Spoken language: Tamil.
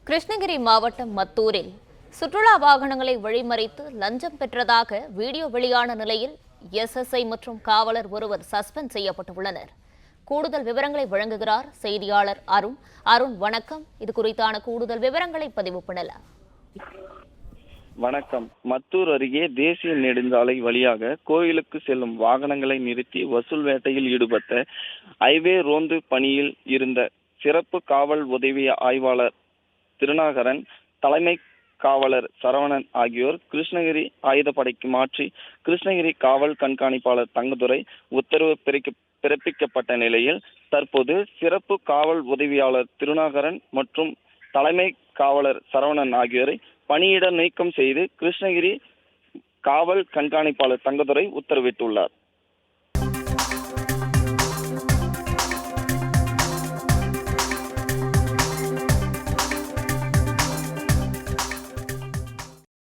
கிருஷ்ணகிரி மாவட்டம் மத்தூரில் சுற்றுலா வாகனங்களை வழிமறித்து லஞ்சம் பெற்றதாக வீடியோ வெளியான நிலையில் எஸ்எஸ்ஐ மற்றும் காவலர் ஒருவர் சஸ்பெண்ட் செய்யப்பட்டுள்ளனர். கூடுதல் விவரங்களை வழங்குகிறார் செய்தியாளர் அருண். அருண், வணக்கம். இது குறித்தான கூடுதல் விவரங்களை பதிவு பண்ணலாம். வணக்கம். மத்தூர் அருகே தேசிய நெடுஞ்சாலை வழியாக கோயிலுக்கு செல்லும் வாகனங்களை நிறுத்தி வசூல் வேட்டையில் ஈடுபட்ட ஹைவே ரோந்து பணியில் இருந்த சிறப்பு காவல் உதவி ஆய்வாளர் திருநாகரன், தலைமை காவலர் சரவணன் ஆகியோர் கிருஷ்ணகிரி ஆயுதப்படைக்கு மாற்றி கிருஷ்ணகிரி காவல் கண்காணிப்பாளர் தங்கதுரை உத்தரவு பிறப்பிக்கப்பட்ட நிலையில் தற்போது சிறப்பு காவல் உதவியாளர் திருநாகரன் மற்றும் தலைமை காவலர் சரவணன் ஆகியோரை பணியிட நீக்கம் செய்து கிருஷ்ணகிரி காவல் கண்காணிப்பாளர் தங்கதுரை உத்தரவிட்டுள்ளார்.